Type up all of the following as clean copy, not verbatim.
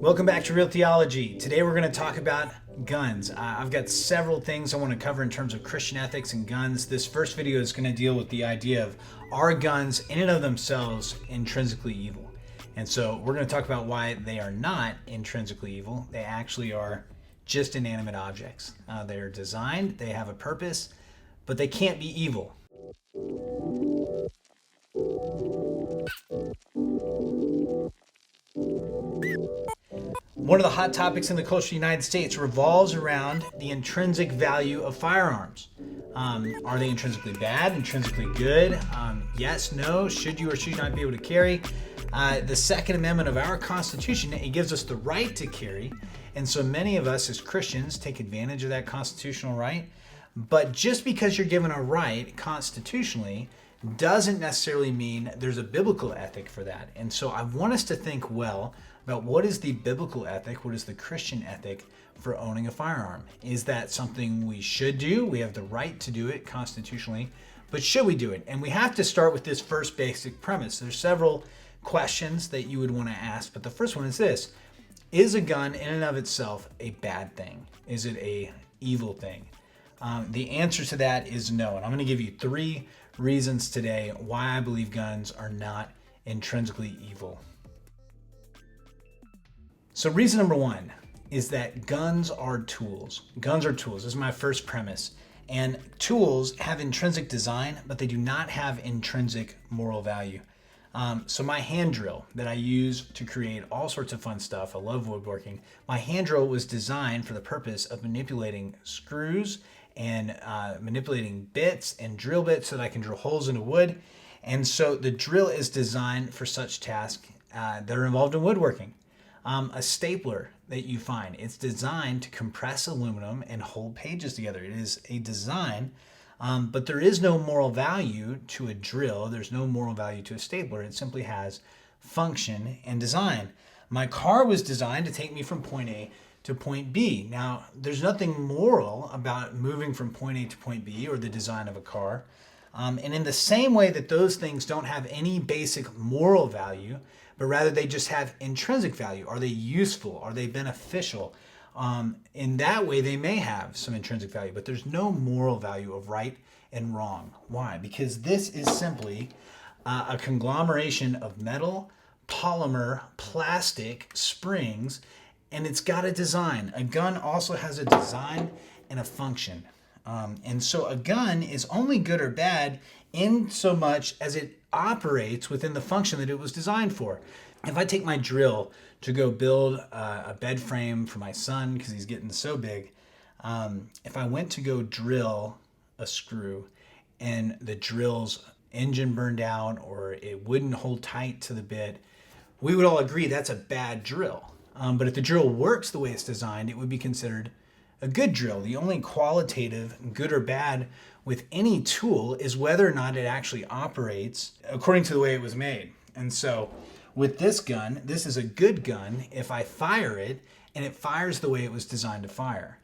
Welcome back to Real Theology. Today we're going to talk about guns. I've got several things I want to cover in terms of Christian ethics and guns. This first video is going to deal with the idea of, are guns in and of themselves intrinsically evil? And so we're going to talk about why they are not intrinsically evil. They actually are just inanimate objects. They are designed, they have a purpose, but they can't be evil. One of the hot topics in the culture of the United States revolves around the intrinsic value of firearms. Are they intrinsically bad, intrinsically good? Yes, no, should you or should you not be able to carry? The Second Amendment of our Constitution, it gives us the right to carry, and so many of us as Christians take advantage of that constitutional right. But just because you're given a right constitutionally doesn't necessarily mean there's a biblical ethic for that. And so I want us to think well about what is the biblical ethic, what is the Christian ethic for owning a firearm. Is that something we should do? We have the right to do it constitutionally, but should we do it? And we have to start with this first basic premise. There's several questions that you would want to ask, but the first one is this: is a gun in and of itself a bad thing? Is it a evil thing? The answer to that is no, and I'm going to give you 3 reasons today why I believe guns are not intrinsically evil. So reason number 1 is that guns are tools. Guns are tools. This is my first premise. And tools have intrinsic design, but they do not have intrinsic moral value. So my hand drill that I use to create all sorts of fun stuff, I love woodworking. My hand drill was designed for the purpose of manipulating screws and manipulating bits and drill bits so that I can drill holes into wood. And so the drill is designed for such tasks that are involved in woodworking. A stapler that you find, it's designed to compress aluminum and hold pages together. It is a design, but there is no moral value to a drill. There's no moral value to a stapler. It simply has function and design. My car was designed to take me from point A to point B. Now, there's nothing moral about moving from point A to point B or the design of a car. And in the same way that those things don't have any basic moral value, but rather they just have intrinsic value. Are they useful? Are they beneficial? In that way, they may have some intrinsic value, but there's no moral value of right and wrong. Why? Because this is simply a conglomeration of metal, polymer, plastic, springs, and it's got a design. A gun also has a design and a function. And so a gun is only good or bad in so much as it operates within the function that it was designed for. If I take my drill to go build a bed frame for my son because he's getting so big, if I went to go drill a screw and the drill's engine burned out or it wouldn't hold tight to the bit, we would all agree that's a bad drill. But if the drill works the way it's designed, it would be considered a good drill. The only qualitative good or bad with any tool is whether or not it actually operates according to the way it was made. And so with this gun, this is a good gun if I fire it and it fires the way it was designed to fire.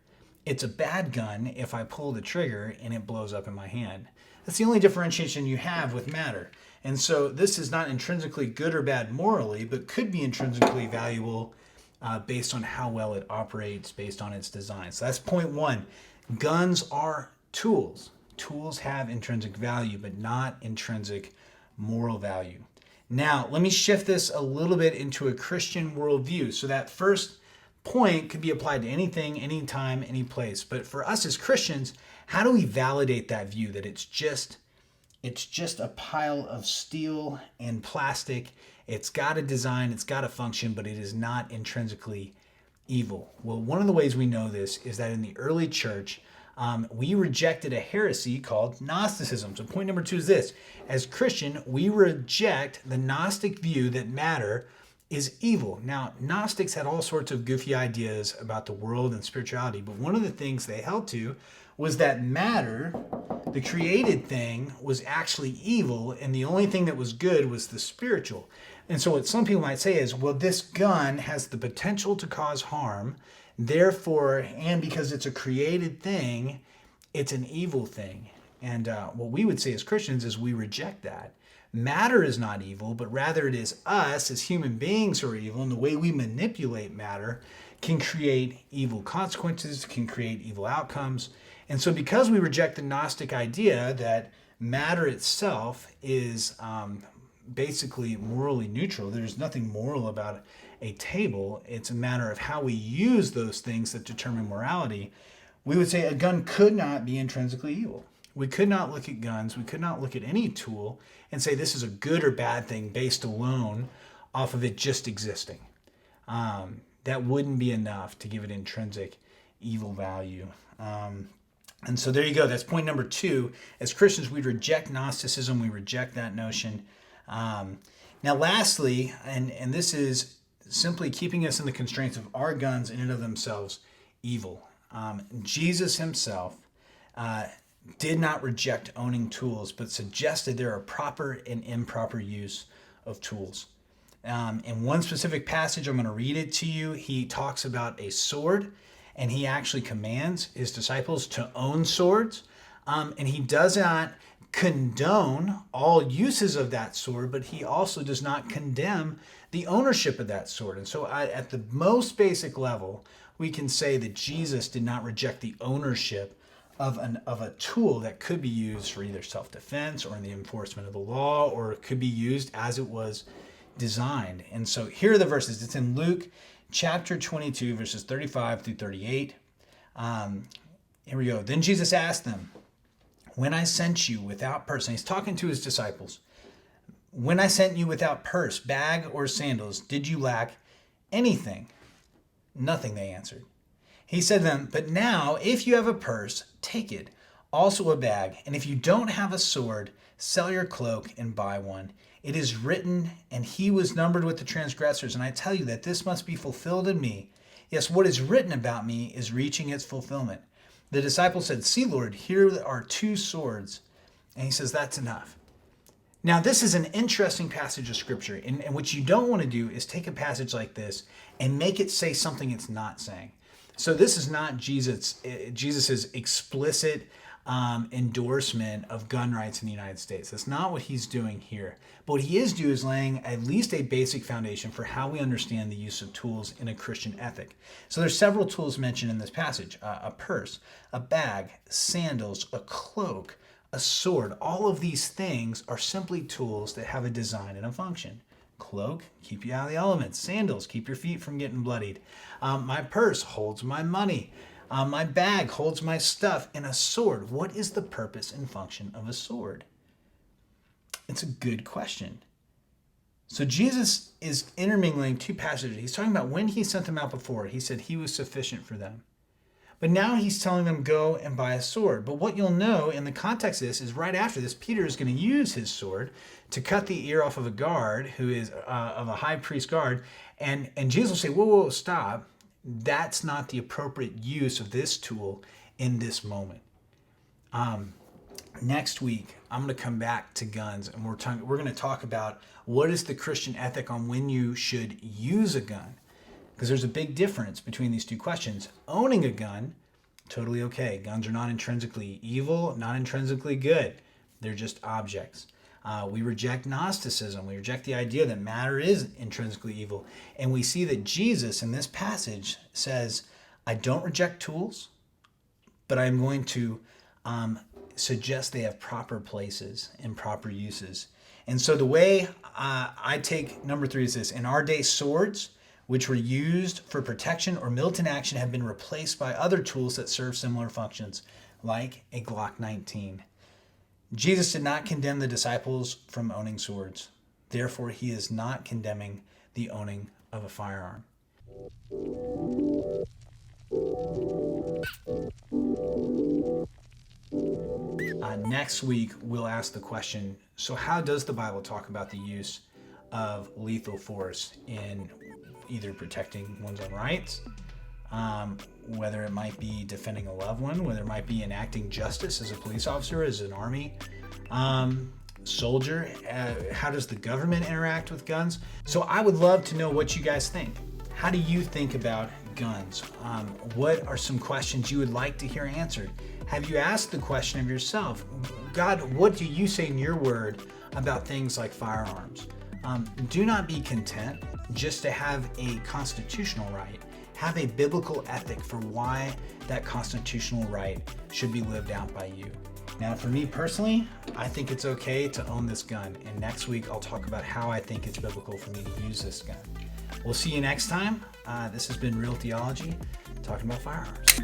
It's a bad gun if I pull the trigger and it blows up in my hand. That's the only differentiation you have with matter. And so this is not intrinsically good or bad morally, but could be intrinsically valuable based on how well it operates, based on its design. So that's point 1. Guns are tools. Tools have intrinsic value, but not intrinsic moral value. Now, let me shift this a little bit into a Christian worldview. So that first point could be applied to anything, anytime, any place. But for us as Christians, how do we validate that view that it's just a pile of steel and plastic? It's got a design, it's got a function, but it is not intrinsically evil. Well, one of the ways we know this is that in the early church, we rejected a heresy called Gnosticism. So point number 2 is this: as Christian, we reject the Gnostic view that matter is evil. Now, Gnostics had all sorts of goofy ideas about the world and spirituality, but one of the things they held to was that matter, the created thing, was actually evil, and the only thing that was good was the spiritual. And so what some people might say is, well, this gun has the potential to cause harm, therefore, and because it's a created thing, it's an evil thing. And what we would say as Christians is we reject that. Matter is not evil, but rather it is us as human beings who are evil, and the way we manipulate matter can create evil consequences, can create evil outcomes. And so because we reject the Gnostic idea that matter itself is basically morally neutral, there's nothing moral about a table, it's a matter of how we use those things that determine morality, we would say a gun could not be intrinsically evil. We could not look at guns, we could not look at any tool and say this is a good or bad thing based alone off of it just existing. That wouldn't be enough to give it intrinsic evil value. And so there you go. That's point number 2. As Christians, we reject Gnosticism. We reject that notion. Now, lastly, and this is simply keeping us in the constraints of our guns in and of themselves evil. Jesus himself did not reject owning tools, but suggested there are proper and improper use of tools. In one specific passage, I'm going to read it to you. He talks about a sword, and he actually commands his disciples to own swords. And he does not condone all uses of that sword, but he also does not condemn the ownership of that sword. And so at the most basic level, we can say that Jesus did not reject the ownership of a tool that could be used for either self-defense or in the enforcement of the law, or it could be used as it was designed. And so here are the verses. It's in Luke chapter 22, verses 35 through 38. Here we go. Then Jesus asked them, when I sent you without purse, and he's talking to his disciples, when I sent you without purse, bag, or sandals, did you lack anything? Nothing, they answered. He said to them, but now, if you have a purse, take it, also a bag, and if you don't have a sword, sell your cloak and buy one. It is written, and he was numbered with the transgressors, and I tell you that this must be fulfilled in me. Yes, what is written about me is reaching its fulfillment. The disciples said, see, Lord, here are 2 swords. And he says, that's enough. Now, this is an interesting passage of Scripture, and what you don't want to do is take a passage like this and make it say something it's not saying. So this is not Jesus's explicit endorsement of gun rights in the United States. That's not what he's doing here. But what he is doing is laying at least a basic foundation for how we understand the use of tools in a Christian ethic. So there's several tools mentioned in this passage: a purse, a bag, sandals, a cloak, a sword. All of these things are simply tools that have a design and a function. Cloak, keep you out of the elements. Sandals, keep your feet from getting bloodied. My purse holds my money. My bag holds my stuff. And a sword, what is the purpose and function of a sword? It's a good question. So Jesus is intermingling 2 passages. He's talking about when he sent them out before, he said he was sufficient for them. But now he's telling them, go and buy a sword. But what you'll know in the context of this is right after this, Peter is going to use his sword to cut the ear off of a guard who is of a high priest guard. And Jesus will say, whoa, stop. That's not the appropriate use of this tool in this moment. Next week, I'm going to come back to guns, and we're going to talk about what is the Christian ethic on when you should use a gun. Because there's a big difference between these 2 questions. Owning a gun, totally okay. Guns are not intrinsically evil, not intrinsically good. They're just objects. We reject Gnosticism. We reject the idea that matter is intrinsically evil. And we see that Jesus in this passage says, I don't reject tools, but I'm going to suggest they have proper places and proper uses. And so the way I take number 3 is this. In our day, swords, which were used for protection or militant action, have been replaced by other tools that serve similar functions, like a Glock 19. Jesus did not condemn the disciples from owning swords. Therefore, he is not condemning the owning of a firearm. Next week, we'll ask the question, so how does the Bible talk about the use of lethal force in either protecting one's own rights, whether it might be defending a loved one, whether it might be enacting justice as a police officer, as an army soldier, how does the government interact with guns? So I would love to know what you guys think. How do you think about guns? What are some questions you would like to hear answered? Have you asked the question of yourself, God, what do you say in your word about things like firearms? Do not be content just to have a constitutional right. Have a biblical ethic for why that constitutional right should be lived out by you. Now, for me personally, I think it's okay to own this gun. And next week, I'll talk about how I think it's biblical for me to use this gun. We'll see you next time. This has been Real Theology, talking about firearms.